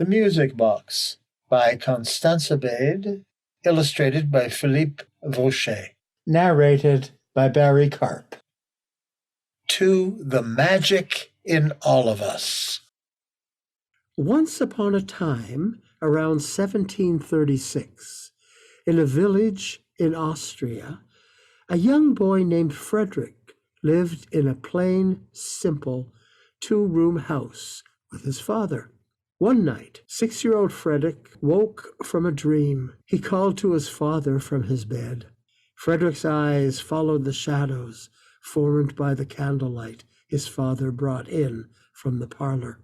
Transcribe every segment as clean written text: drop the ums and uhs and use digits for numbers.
The Music Box by Constanza Bade, illustrated by Philippe Vaucher. Narrated by Barry Karp. To the Magic in All of Us. Once upon a time, around 1736, in a village in Austria, a young boy named Frederick lived in a plain, simple, two-room house with his father. One night, 6-year-old Frederick woke from a dream. He called to his father from his bed. Frederick's eyes followed the shadows formed by the candlelight his father brought in from the parlor.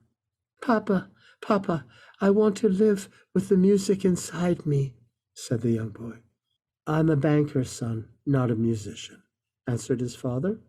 "Papa, Papa, I want to live with the music inside me," said the young boy. "I'm a banker's son, not a musician," answered his father.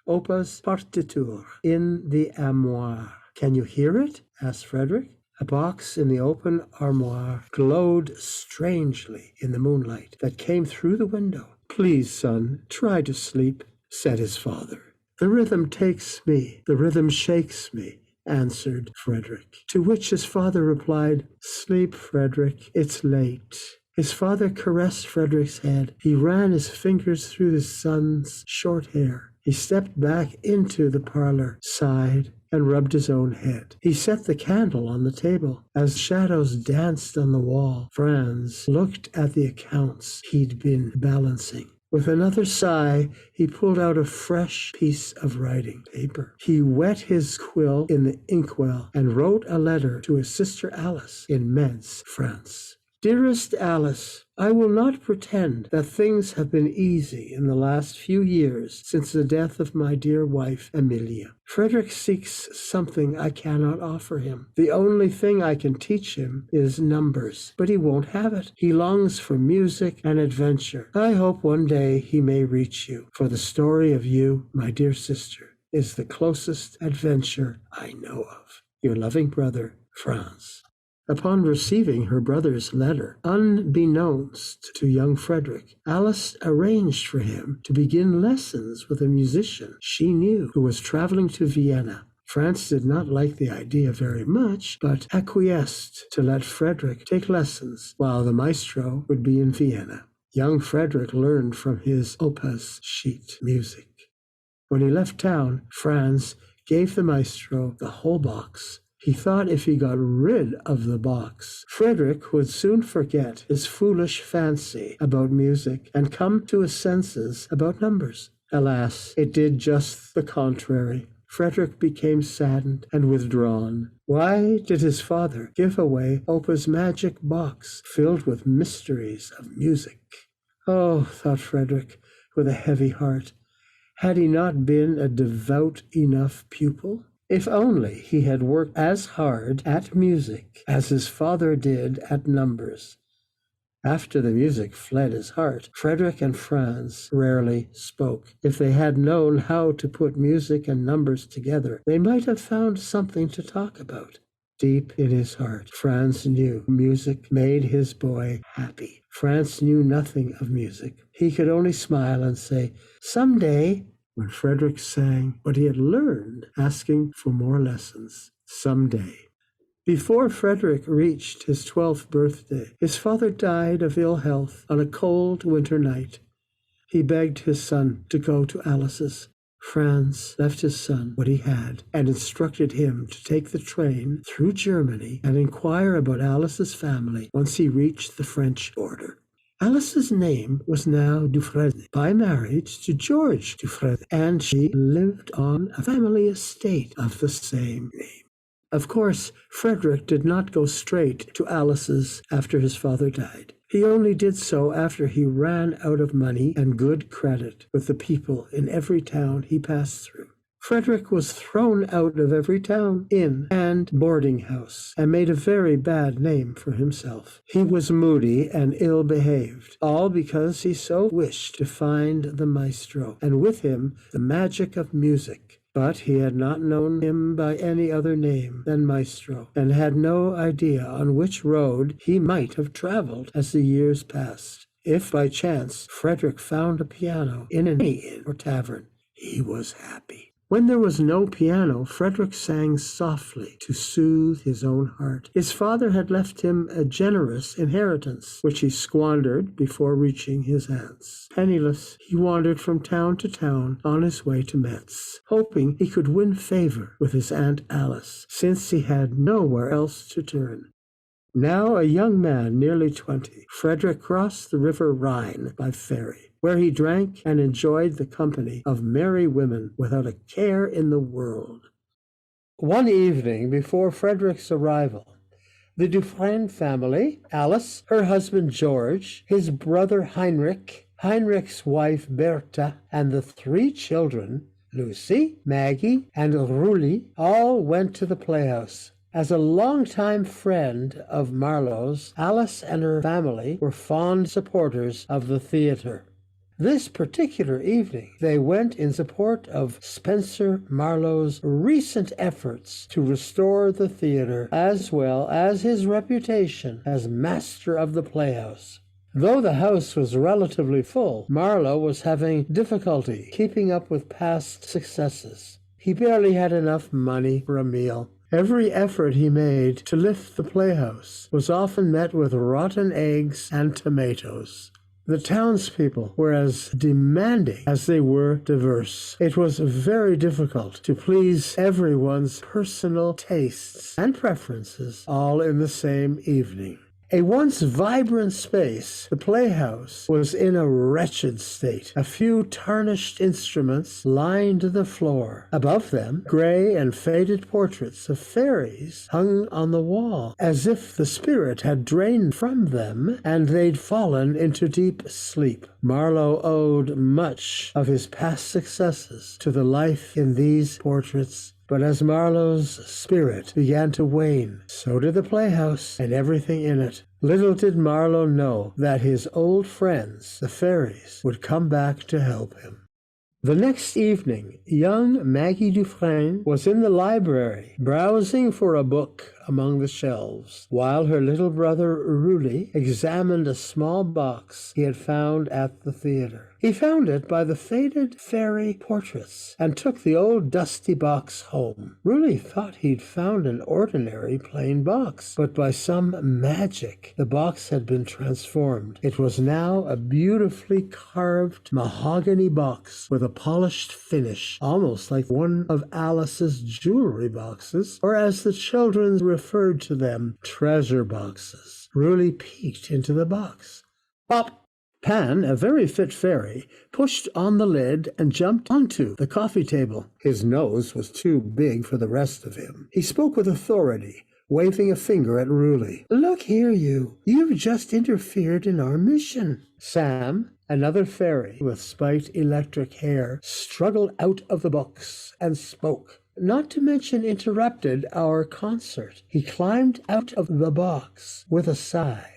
"Opus partitur in the armoire. Can you hear it?" asked Frederick. A box in the open armoire glowed strangely in the moonlight that came through the window. "Please, son, try to sleep," said his father. "The rhythm takes me, the rhythm shakes me," answered Frederick, to which his father replied, "Sleep, Frederick, it's late." His father caressed Frederick's head. He ran his fingers through his son's short hair. He stepped back into the parlor, sighed, and rubbed his own head. He set the candle on the table. As shadows danced on the wall, Franz looked at the accounts he'd been balancing. With another sigh, he pulled out a fresh piece of writing paper. He wet his quill in the inkwell and wrote a letter to his sister Alice in Metz, France. "Dearest Alice, I will not pretend that things have been easy in the last few years since the death of my dear wife, Amelia. Frederick seeks something I cannot offer him. The only thing I can teach him is numbers, but he won't have it. He longs for music and adventure. I hope one day he may reach you, for the story of you, my dear sister, is the closest adventure I know of. Your loving brother, Franz." Upon receiving her brother's letter, unbeknownst to young Frederick, Alice arranged for him to begin lessons with a musician she knew who was traveling to Vienna. Franz did not like the idea very much, but acquiesced to let Frederick take lessons while the maestro would be in Vienna. Young Frederick learned from his opus sheet music. When he left town, Franz gave the maestro the whole box. He thought if he got rid of the box, Frederick would soon forget his foolish fancy about music and come to his senses about numbers. Alas, it did just the contrary. Frederick became saddened and withdrawn. Why did his father give away Opa's magic box filled with mysteries of music? Oh, thought Frederick with a heavy heart, had he not been a devout enough pupil? If only he had worked as hard at music as his father did at numbers. After the music fled his heart, Frederick and Franz rarely spoke. If they had known how to put music and numbers together, they might have found something to talk about. Deep in his heart, Franz knew music made his boy happy. Franz knew nothing of music. He could only smile and say, "Someday," when Frederick sang what he had learned, asking for more lessons. Someday. Before Frederick reached his 12th birthday, his father died of ill health on a cold winter night. He begged his son to go to Alice's. Franz left his son what he had and instructed him to take the train through Germany and inquire about Alice's family once he reached the French border. Alice's name was now Dufresne, by marriage to George Dufresne, and she lived on a family estate of the same name. Of course, Frederick did not go straight to Alice's after his father died. He only did so after he ran out of money and good credit with the people in every town he passed through. Frederick was thrown out of every town, inn, and boarding house, and made a very bad name for himself. He was moody and ill-behaved, all because he so wished to find the maestro, and with him the magic of music. But he had not known him by any other name than maestro, and had no idea on which road he might have traveled as the years passed. If by chance Frederick found a piano in any inn or tavern, he was happy. When there was no piano, Frederick sang softly to soothe his own heart. His father had left him a generous inheritance, which he squandered before reaching his aunt's. Penniless, he wandered from town to town on his way to Metz, hoping he could win favor with his Aunt Alice, since he had nowhere else to turn. Now a young man, nearly 20, Frederick crossed the river Rhine by ferry, where he drank and enjoyed the company of merry women without a care in the world. One evening before Frederick's arrival, the Dufresne family, Alice, her husband George, his brother Heinrich, Heinrich's wife Bertha, and the 3 children, Lucy, Maggie, and Rulli, all went to the playhouse. As a longtime friend of Marlowe's, Alice and her family were fond supporters of the theatre. This particular evening, they went in support of Spencer Marlowe's recent efforts to restore the theatre, as well as his reputation as master of the playhouse. Though the house was relatively full, Marlowe was having difficulty keeping up with past successes. He barely had enough money for a meal. Every effort he made to lift the playhouse was often met with rotten eggs and tomatoes. The townspeople were as demanding as they were diverse. It was very difficult to please everyone's personal tastes and preferences all in the same evening. A once vibrant space, the playhouse was in a wretched state. A few tarnished instruments lined the floor. Above them, gray and faded portraits of fairies hung on the wall, as if the spirit had drained from them and they'd fallen into deep sleep. Marlowe owed much of his past successes to the life in these portraits. But as Marlowe's spirit began to wane, so did the playhouse and everything in it. Little did Marlowe know that his old friends, the fairies, would come back to help him. The next evening, young Maggie Dufresne was in the library, browsing for a book among the shelves, while her little brother Rulli examined a small box he had found at the theatre. He found it by the faded fairy portraits and took the old dusty box home. Rulli thought he'd found an ordinary plain box, but by some magic the box had been transformed. It was now a beautifully carved mahogany box with a polished finish, almost like one of Alice's jewelry boxes, or as the children referred to them, treasure boxes. Rulli peeked into the box. Pop! Pan, a very fit fairy, pushed on the lid and jumped onto the coffee table. His nose was too big for the rest of him. He spoke with authority, waving a finger at Rulli. "Look here, you've just interfered in our mission." Sam, another fairy with spiked electric hair, struggled out of the box and spoke. Not to mention interrupted our concert. He climbed out of the box with a sigh,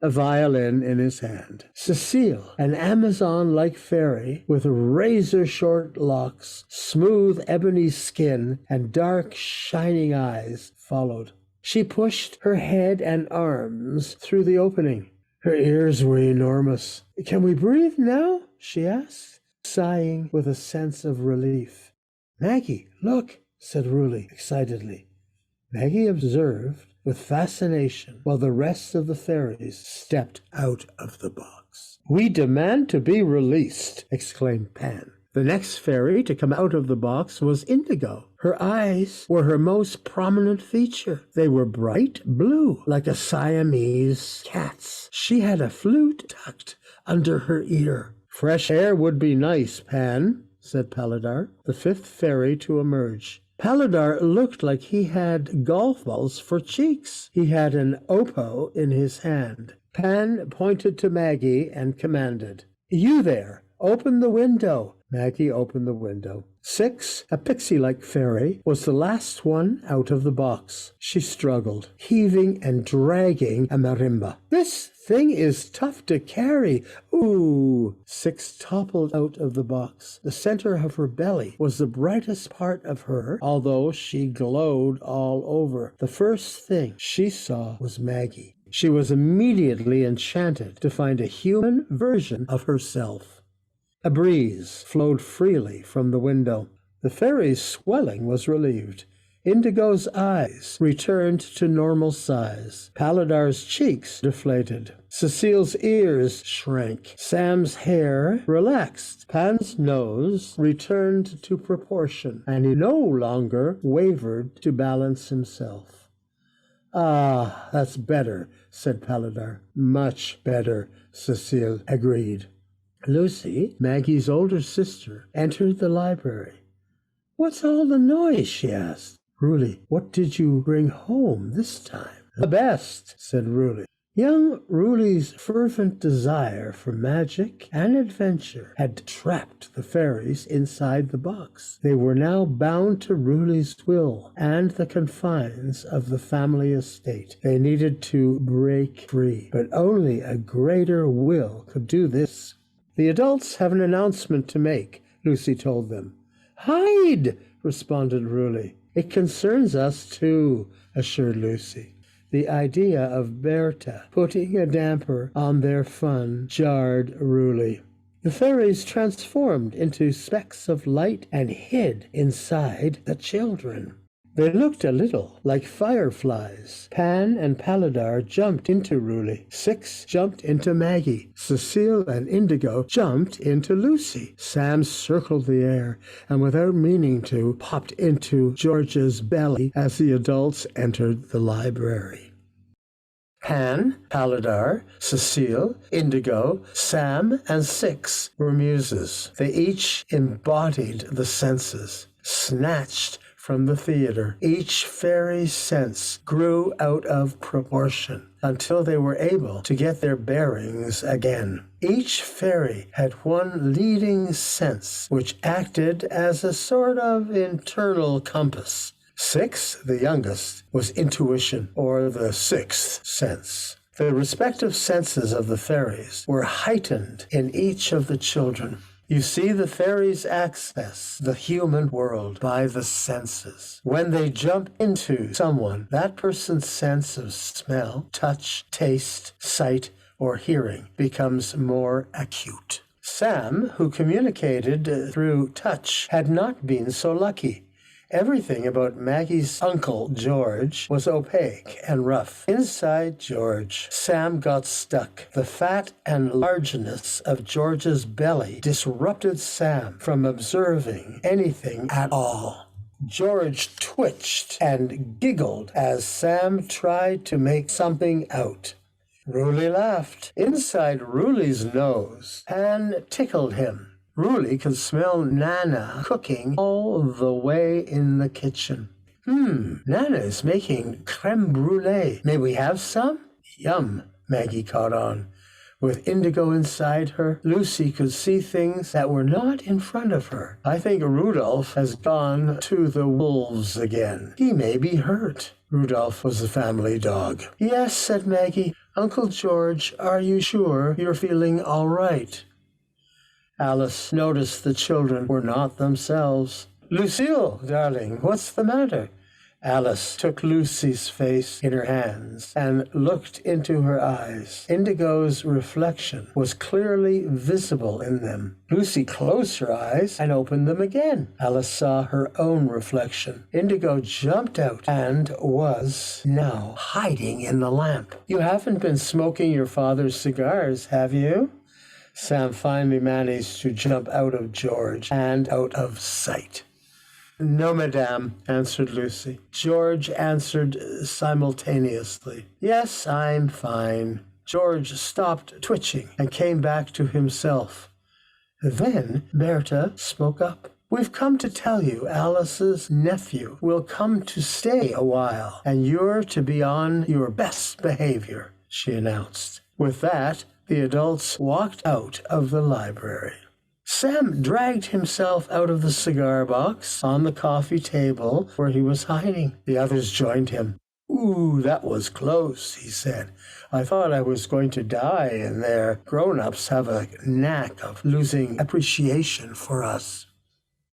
a violin in his hand. Cecile, an Amazon-like fairy with razor-short locks, smooth ebony skin, and dark, shining eyes, followed. She pushed her head and arms through the opening. Her ears were enormous. "Can we breathe now?" she asked, sighing with a sense of relief. "Maggie, look," said Rulli excitedly. Maggie observed with fascination while the rest of the fairies stepped out of the box. "We demand to be released," exclaimed Pan. The next fairy to come out of the box was Indigo. Her eyes were her most prominent feature. They were bright blue, like a Siamese cat's. She had a flute tucked under her ear. "Fresh air would be nice, Pan," said Paladar, the 5th fairy to emerge. Paladar looked like he had golf balls for cheeks. He had an oppo in his hand. Pan pointed to Maggie and commanded, "You there, open the window." Maggie opened the window. 6, a pixie-like fairy, was the last one out of the box. She struggled, heaving and dragging a marimba. "This thing is tough to carry. Ooh!" 6 toppled out of the box. The center of her belly was the brightest part of her, although she glowed all over. The first thing she saw was Maggie. She was immediately enchanted to find a human version of herself. A breeze flowed freely from the window. The fairy's swelling was relieved. Indigo's eyes returned to normal size. Paladar's cheeks deflated. Cecile's ears shrank. Sam's hair relaxed. Pan's nose returned to proportion, and he no longer wavered to balance himself. "Ah, that's better," said Paladar. "Much better," Cecile agreed. Lucy, Maggie's older sister, entered the library. "What's all the noise?" she asked. "Ruli, what did you bring home this time?" "The best," said Ruli. Young Ruli's fervent desire for magic and adventure had trapped the fairies inside the box. They were now bound to Ruli's will and the confines of the family estate. They needed to break free, but only a greater will could do this. "The adults have an announcement to make," Lucy told them. "Hide!" responded Ruli. "It concerns us too," assured Lucy. The idea of Berta putting a damper on their fun jarred Ruli. The fairies transformed into specks of light and hid inside the children. They looked a little like fireflies. Pan and Paladar jumped into Ruli. Six jumped into Maggie. Cecile and Indigo jumped into Lucy. Sam circled the air and, without meaning to, popped into George's belly as the adults entered the library. Pan, Paladar, Cecile, Indigo, Sam, and Six were muses. They each embodied the senses, snatched from the theater. Each fairy's sense grew out of proportion until they were able to get their bearings again. Each fairy had one leading sense which acted as a sort of internal compass. Six, the youngest, was intuition, or the sixth sense. The respective senses of the fairies were heightened in each of the children. You see, the fairies access the human world by the senses. When they jump into someone, that person's sense of smell, touch, taste, sight, or hearing becomes more acute. Sam, who communicated through touch, had not been so lucky. Everything about Maggie's uncle, George, was opaque and rough. Inside George, Sam got stuck. The fat and largeness of George's belly disrupted Sam from observing anything at all. George twitched and giggled as Sam tried to make something out. Ruli laughed. Inside Ruli's nose, Pan tickled him. Ruli could smell Nana cooking all the way in the kitchen. Nana is making creme brulee. May we have some? Yum, Maggie caught on. With Indigo inside her, Lucy could see things that were not in front of her. I think Rudolph has gone to the wolves again. He may be hurt. Rudolph was the family dog. Yes, said Maggie. Uncle George, are you sure you're feeling all right? Alice noticed the children were not themselves. Lucille, darling, what's the matter? Alice took Lucy's face in her hands and looked into her eyes. Indigo's reflection was clearly visible in them. Lucy closed her eyes and opened them again. Alice saw her own reflection. Indigo jumped out and was now hiding in the lamp. You haven't been smoking your father's cigars, have you? Sam finally managed to jump out of George and out of sight. No, madame, answered Lucy. George answered simultaneously. Yes, I'm fine. George stopped twitching and came back to himself. Then Berta spoke up. We've come to tell you Alice's nephew will come to stay a while, and you're to be on your best behavior, she announced. With that, the adults walked out of the library. Sam dragged himself out of the cigar box on the coffee table where he was hiding. The others joined him. Ooh, that was close, he said. I thought I was going to die in there. Grown-ups have a knack of losing appreciation for us.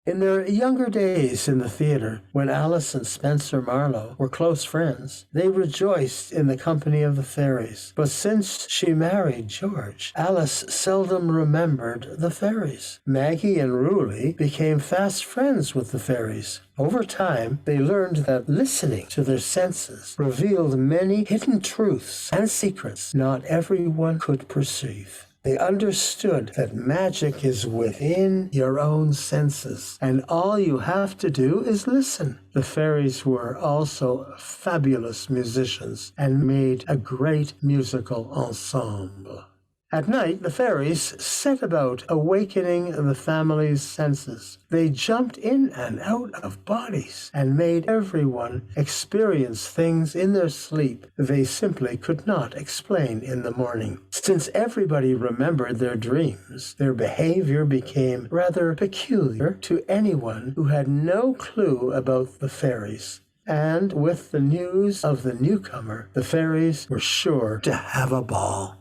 In their younger days in the theater, when Alice and Spencer Marlowe were close friends, they rejoiced in the company of the fairies. But since she married George, Alice seldom remembered the fairies. Maggie and Ruley became fast friends with the fairies. Over time, they learned that listening to their senses revealed many hidden truths and secrets not everyone could perceive. They understood that magic is within your own senses, and all you have to do is listen. The fairies were also fabulous musicians and made a great musical ensemble. At night, the fairies set about awakening the family's senses. They jumped in and out of bodies and made everyone experience things in their sleep they simply could not explain in the morning. Since everybody remembered their dreams, their behavior became rather peculiar to anyone who had no clue about the fairies. And with the news of the newcomer, the fairies were sure to have a ball.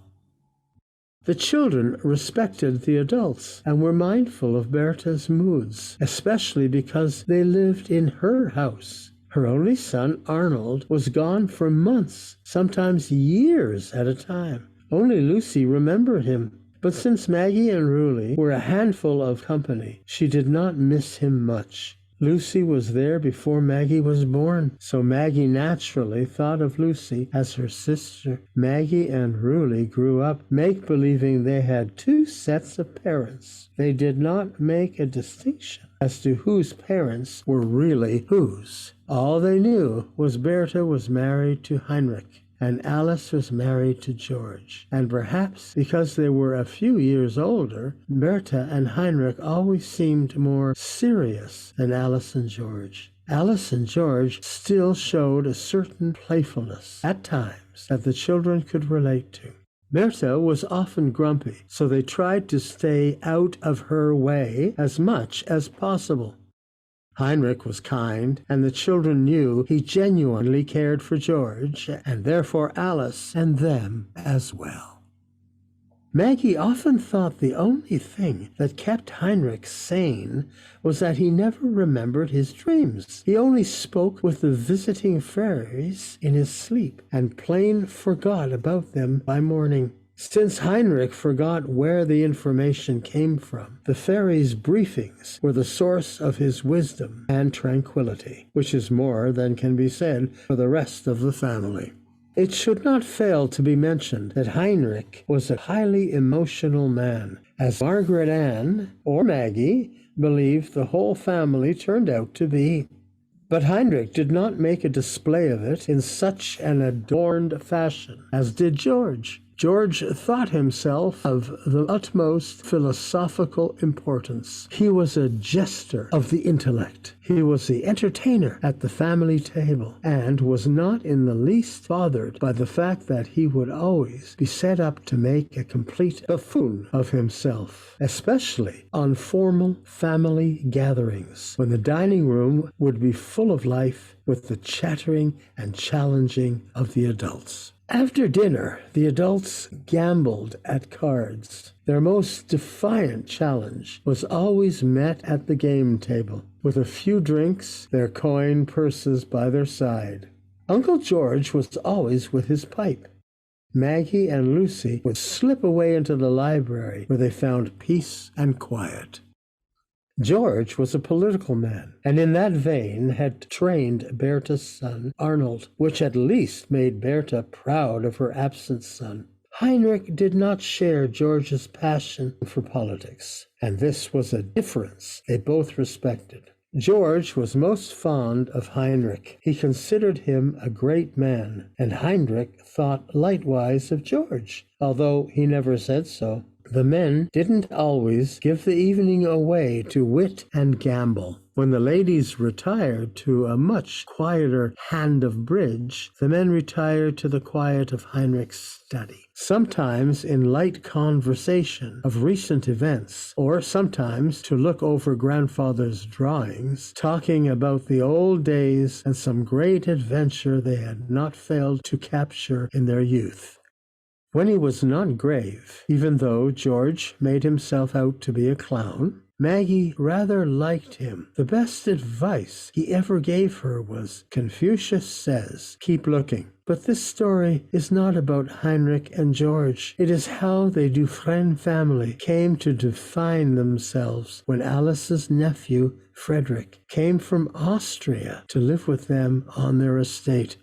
The children respected the adults and were mindful of Bertha's moods, especially because they lived in her house. Her only son, Arnold, was gone for months, sometimes years at a time. Only Lucy remembered him. But since Maggie and Ruley were a handful of company, she did not miss him much. Lucy was there before Maggie was born, so Maggie naturally thought of Lucy as her sister. Maggie and Ruley grew up make-believing they had two sets of parents. They did not make a distinction as to whose parents were really whose. All they knew was Bertha was married to Heinrich, and Alice was married to George. And perhaps because they were a few years older, Bertha and Heinrich always seemed more serious than Alice and George. Alice and George still showed a certain playfulness at times that the children could relate to. Bertha was often grumpy, so they tried to stay out of her way as much as possible. Heinrich was kind, and the children knew he genuinely cared for George, and therefore Alice and them as well. Maggie often thought the only thing that kept Heinrich sane was that he never remembered his dreams. He only spoke with the visiting fairies in his sleep, and plain forgot about them by morning. Since Heinrich forgot where the information came from, the fairies' briefings were the source of his wisdom and tranquility, which is more than can be said for the rest of the family. It should not fail to be mentioned that Heinrich was a highly emotional man, as Margaret Ann, or Maggie, believed the whole family turned out to be. But Heinrich did not make a display of it in such an adorned fashion as did George. George thought himself of the utmost philosophical importance. He was a jester of the intellect. He was the entertainer at the family table, and was not in the least bothered by the fact that he would always be set up to make a complete buffoon of himself, especially on formal family gatherings, when the dining room would be full of life with the chattering and challenging of the adults. After dinner, the adults gambled at cards. Their most defiant challenge was always met at the game table, with a few drinks, their coin purses by their side. Uncle George was always with his pipe. Maggie and Lucy would slip away into the library, where they found peace and quiet. George was a political man, and in that vein had trained Bertha's son, Arnold, which at least made Bertha proud of her absent son. Heinrich did not share George's passion for politics, and this was a difference they both respected. George was most fond of Heinrich. He considered him a great man, and Heinrich thought likewise of George, although he never said so. The men didn't always give the evening away to wit and gamble. When the ladies retired to a much quieter hand of bridge, the men retired to the quiet of Heinrich's study, sometimes in light conversation of recent events, or sometimes to look over grandfather's drawings, talking about the old days and some great adventure they had not failed to capture in their youth. When he was not grave, even though George made himself out to be a clown, Maggie rather liked him. The best advice he ever gave her was, Confucius says, keep looking. But this story is not about Heinrich and George. It is how the Dufresne family came to define themselves when Alice's nephew, Frederick, came from Austria to live with them on their estate.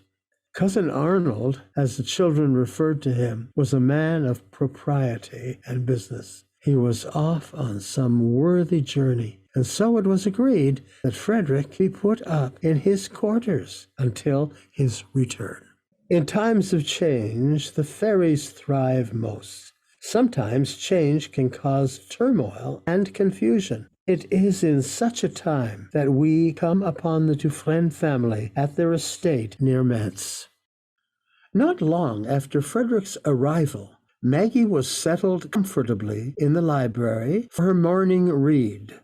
Cousin Arnold, as the children referred to him, was a man of propriety and business. He was off on some worthy journey, and so it was agreed that Frederick be put up in his quarters until his return. In times of change, the fairies thrive most. Sometimes change can cause turmoil and confusion. It is in such a time that we come upon the Dufresne family at their estate near Metz. Not long after Frederick's arrival, Maggie was settled comfortably in the library for her morning read.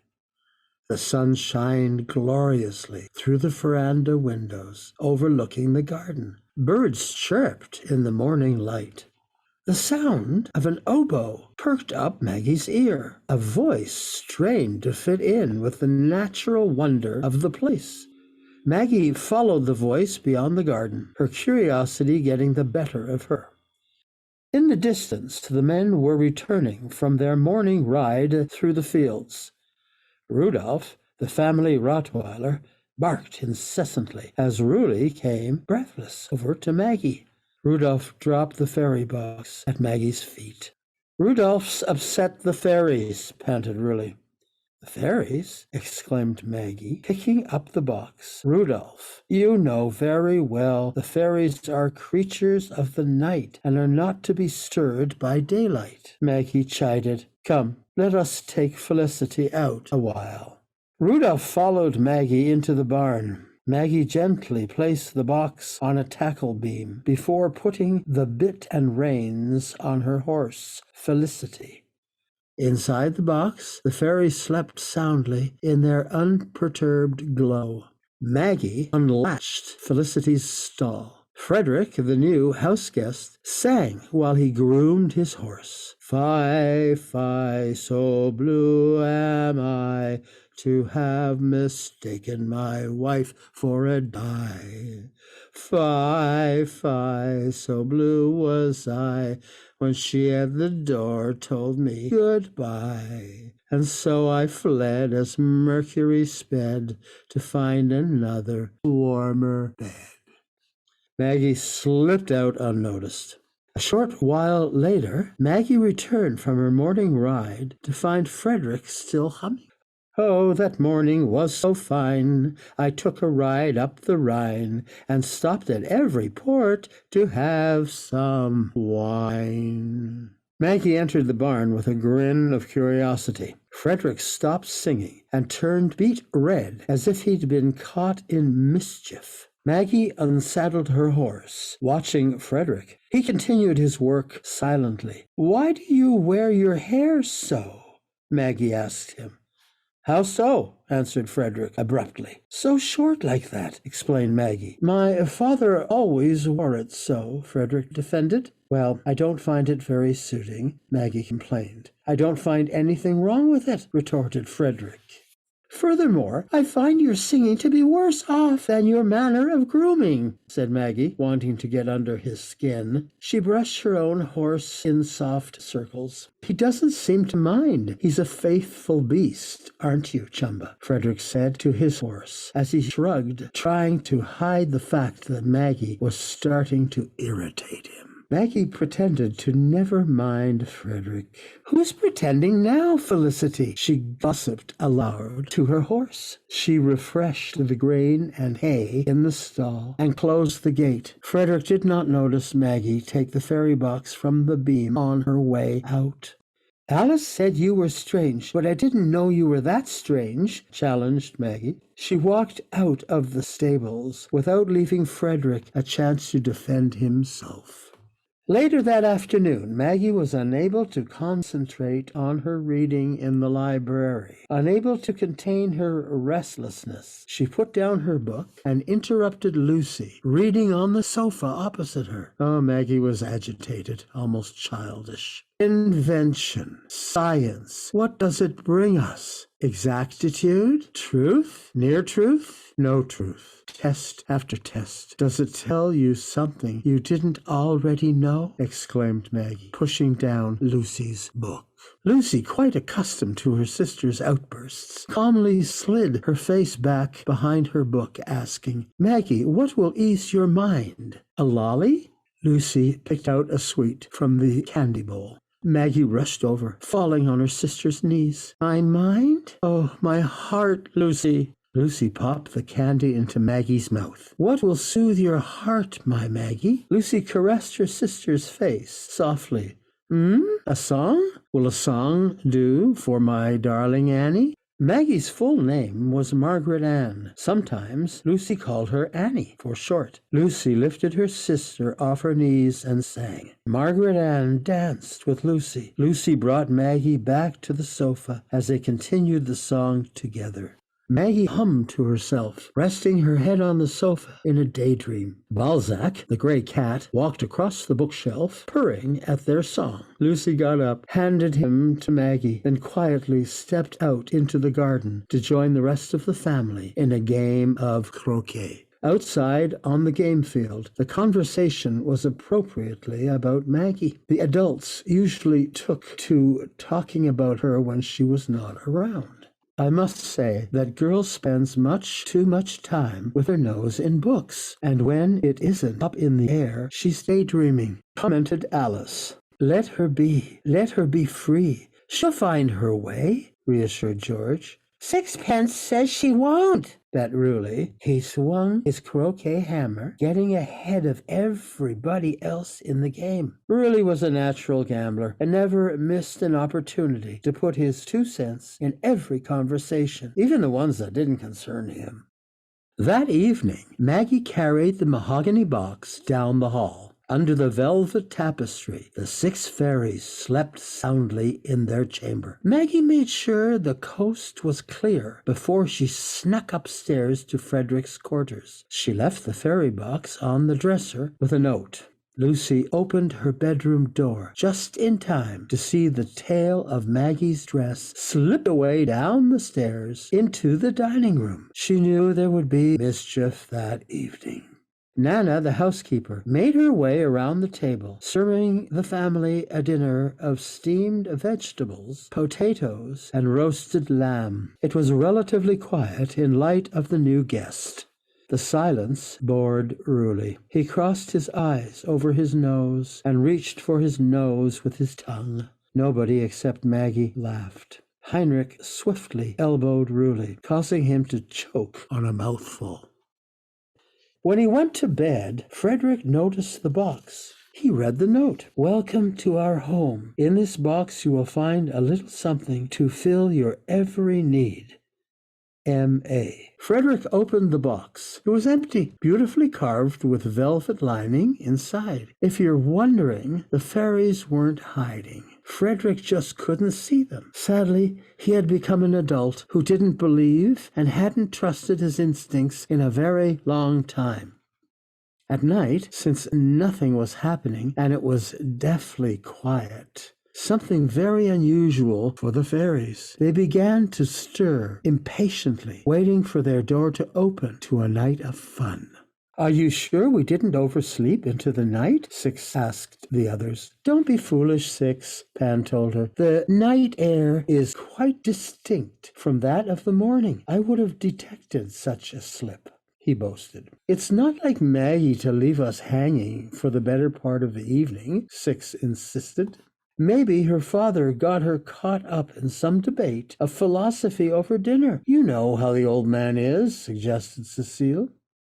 The sun shined gloriously through the veranda windows overlooking the garden. Birds chirped in the morning light. The sound of an oboe perked up Maggie's ear. A voice strained to fit in with the natural wonder of the place. Maggie followed the voice beyond the garden, her curiosity getting the better of her. In the distance, the men were returning from their morning ride through the fields. Rudolph, the family Rottweiler, barked incessantly as Ruli came, breathless, over to Maggie. Rudolph dropped the fairy box at Maggie's feet. "Rudolph's upset the fairies," panted Ruli. "The fairies?" exclaimed Maggie, picking up the box. "Rudolph, you know very well the fairies are creatures of the night and are not to be stirred by daylight." Maggie chided. "Come, let us take Felicity out a while." Rudolph followed Maggie into the barn. Maggie gently placed the box on a tackle beam before putting the bit and reins on her horse, Felicity. Inside the box, the fairies slept soundly in their unperturbed glow. Maggie unlatched Felicity's stall. Frederick, the new house-guest, sang while he groomed his horse. "Fie, fie, so blue am I, to have mistaken my wife for a die. Fie, fie, so blue was I, when she at the door told me goodbye. And so I fled as Mercury sped to find another warmer bed." Maggie slipped out unnoticed. A short while later, Maggie returned from her morning ride to find Frederick still humming. "Oh, that morning was so fine, I took a ride up the Rhine, and stopped at every port to have some wine." Maggie entered the barn with a grin of curiosity. Frederick stopped singing and turned beet red as if he'd been caught in mischief. Maggie unsaddled her horse, watching Frederick. He continued his work silently. "Why do you wear your hair so?" Maggie asked him. "How so?" answered Frederick abruptly. "So short like that," explained Maggie. "My father always wore it so," Frederick defended. "Well, I don't find it very suiting," Maggie complained. "I don't find anything wrong with it," retorted Frederick. "Furthermore, I find your singing to be worse off than your manner of grooming," said Maggie, wanting to get under his skin. She brushed her own horse in soft circles. "He doesn't seem to mind. He's a faithful beast, aren't you, Chumba?" Frederick said to his horse, as he shrugged, trying to hide the fact that Maggie was starting to irritate him. Maggie pretended to never mind Frederick. "Who's pretending now, Felicity?" she gossiped aloud to her horse. She refreshed the grain and hay in the stall and closed the gate. Frederick did not notice Maggie take the fairy box from the beam on her way out. "Alice said you were strange, but I didn't know you were that strange," challenged Maggie. She walked out of the stables without leaving Frederick a chance to defend himself. Later that afternoon, Maggie was unable to concentrate on her reading in the library. Unable to contain her restlessness, she put down her book and interrupted Lucy, reading on the sofa opposite her. Oh, Maggie was agitated, almost childish. "Invention, science, what does it bring us? Exactitude? Truth? Near truth? No truth. Test after test. Does it tell you something you didn't already know? Exclaimed Maggie, pushing down Lucy's book. Lucy, quite accustomed to her sister's outbursts, calmly slid her face back behind her book, asking, Maggie, what will ease your mind? A lolly? Lucy picked out a sweet from the candy bowl. Maggie rushed over, falling on her sister's knees. My mind? Oh, my heart, Lucy. Lucy popped the candy into Maggie's mouth. What will soothe your heart, my Maggie? Lucy caressed her sister's face softly. A song? Will a song do for my darling Annie? Maggie's full name was Margaret Ann. Sometimes Lucy called her Annie for short. Lucy lifted her sister off her knees and sang. Margaret Ann danced with Lucy. Lucy brought Maggie back to the sofa as they continued the song together. Maggie hummed to herself, resting her head on the sofa in a daydream. Balzac, the gray cat, walked across the bookshelf, purring at their song. Lucy got up, handed him to Maggie, then quietly stepped out into the garden to join the rest of the family in a game of croquet. Outside, on the game field, the conversation was appropriately about Maggie. The adults usually took to talking about her when she was not around. I must say that girl spends much too much time with her nose in books, and when it isn't up in the air, she's daydreaming, commented Alice. Let her be free. She'll find her way, reassured George. Sixpence says she won't, bet Ruley. He swung his croquet hammer, getting ahead of everybody else in the game. Ruley was a natural gambler and never missed an opportunity to put his 2 cents in every conversation, even the ones that didn't concern him. That evening, Maggie carried the mahogany box down the hall. Under the velvet tapestry, the 6 fairies slept soundly in their chamber. Maggie made sure the coast was clear before she snuck upstairs to Frederick's quarters. She left the fairy box on the dresser with a note. Lucy opened her bedroom door just in time to see the tail of Maggie's dress slip away down the stairs into the dining room. She knew there would be mischief that evening. Nana, the housekeeper, made her way around the table, serving the family a dinner of steamed vegetables, potatoes, and roasted lamb. It was relatively quiet in light of the new guest. The silence bored Ruley. He crossed his eyes over his nose and reached for his nose with his tongue. Nobody except Maggie laughed. Heinrich swiftly elbowed Ruley, causing him to choke on a mouthful. When he went to bed, Frederick noticed the box. He read the note. Welcome to our home. In this box you will find a little something to fill your every need. M.A. Frederick opened the box. It was empty, beautifully carved with velvet lining inside. If you're wondering, the fairies weren't hiding. Frederick just couldn't see them. Sadly, he had become an adult who didn't believe and hadn't trusted his instincts in a very long time. At night, since nothing was happening and it was deathly quiet, something very unusual for the fairies. They began to stir impatiently, waiting for their door to open to a night of fun. Are you sure we didn't oversleep into the night? Six asked the others. Don't be foolish, Six, Pan told her. The night air is quite distinct from that of the morning. I would have detected such a slip, he boasted. It's not like Maggie to leave us hanging for the better part of the evening, Six insisted. Maybe her father got her caught up in some debate of philosophy over dinner. You know how the old man is, suggested Cecile.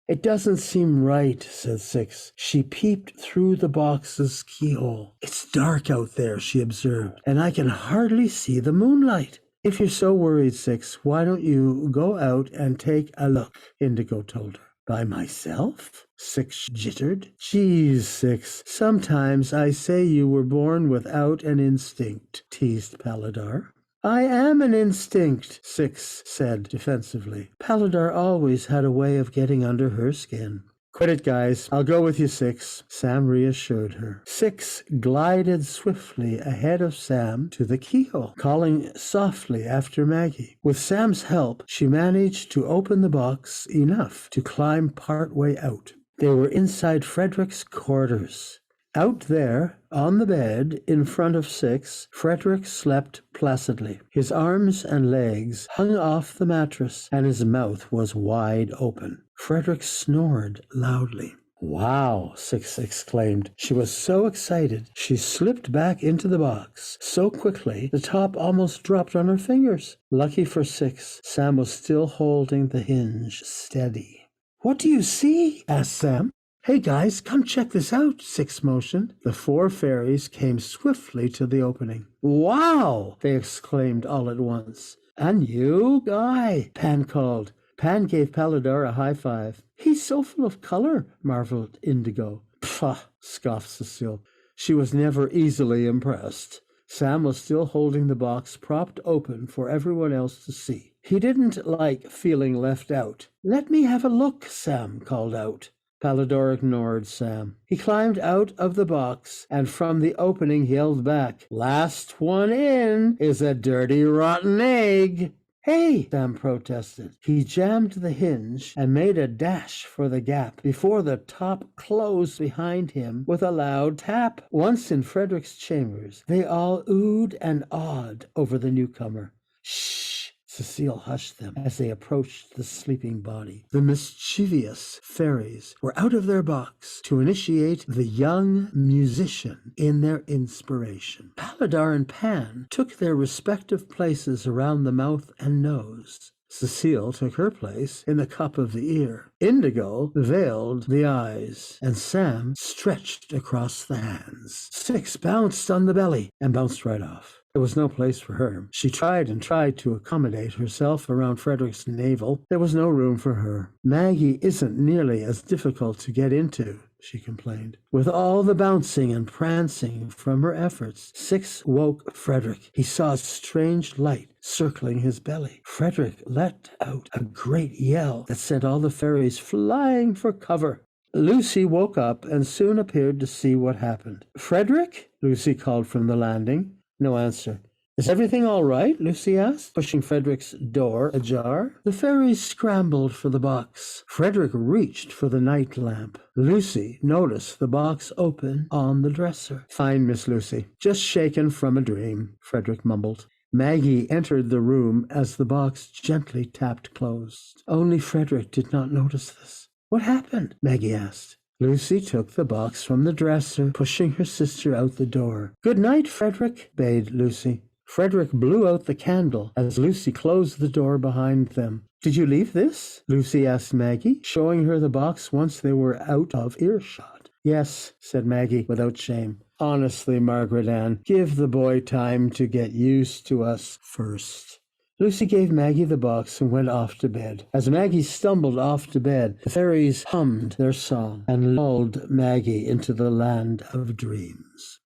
It doesn't seem right, said Six. She peeped through the box's keyhole. It's dark out there, she observed, and I can hardly see the moonlight. If you're so worried, Six, why don't you go out and take a look, Indigo told her. By myself? Six jittered. Geez, Six, sometimes I say you were born without an instinct, teased Paladar. I am an instinct, Six said defensively. Paladar always had a way of getting under her skin. Quit it, guys. I'll go with you, Six, Sam reassured her. Six glided swiftly ahead of Sam to the keyhole, calling softly after Maggie. With Sam's help, she managed to open the box enough to climb partway out. They were inside Frederick's quarters. Out there, on the bed, in front of Six, Frederick slept placidly. His arms and legs hung off the mattress, and his mouth was wide open. Frederick snored loudly. "Wow," Six exclaimed. She was so excited, she slipped back into the box so quickly the top almost dropped on her fingers. Lucky for Six, Sam was still holding the hinge steady. "What do you see?" asked Sam. "Hey guys, come check this out," Six motioned. The 4 fairies came swiftly to the opening. "Wow!" they exclaimed all at once. "And you, Guy," Pan called. Pan gave Paladar a high five. "He's so full of color," marveled Indigo. "Pah," scoffed Cecile. She was never easily impressed. Sam was still holding the box propped open for everyone else to see. He didn't like feeling left out. "Let me have a look," Sam called out. Palador ignored Sam. He climbed out of the box, and from the opening yelled back, "Last one in is a dirty, rotten egg." "Hey!" Sam protested. He jammed the hinge and made a dash for the gap before the top closed behind him with a loud tap. Once in Frederick's chambers, they all oohed and awed over the newcomer. "Shh!" Cecile hushed them as they approached the sleeping body. The mischievous fairies were out of their box to initiate the young musician in their inspiration. Paladar and Pan took their respective places around the mouth and nose. Cecile took her place in the cup of the ear. Indigo veiled the eyes, and Sam stretched across the hands. Six bounced on the belly and bounced right off. There was no place for her. She tried and tried to accommodate herself around Frederick's navel. There was no room for her. "Maggie isn't nearly as difficult to get into," she complained. With all the bouncing and prancing from her efforts, Six woke Frederick. He saw a strange light circling his belly. Frederick let out a great yell that sent all the fairies flying for cover. Lucy woke up and soon appeared to see what happened. "Frederick?" Lucy called from the landing. No answer. "Is everything all right?" Lucy asked, pushing Frederick's door ajar. The fairies scrambled for the box. Frederick reached for the night lamp. Lucy noticed the box open on the dresser. "Fine, Miss Lucy. Just shaken from a dream," Frederick mumbled. Maggie entered the room as the box gently tapped closed. Only Frederick did not notice this. "What happened?" Maggie asked. Lucy took the box from the dresser, pushing her sister out the door. "Good night, Frederick," bade Lucy. Frederick blew out the candle as Lucy closed the door behind them. "Did you leave this?" Lucy asked Maggie, showing her the box once they were out of earshot. "Yes," said Maggie without shame. "Honestly, Margaret Ann, give the boy time to get used to us first." Lucy gave Maggie the box and went off to bed. As Maggie stumbled off to bed, the fairies hummed their song and lulled Maggie into the land of dreams.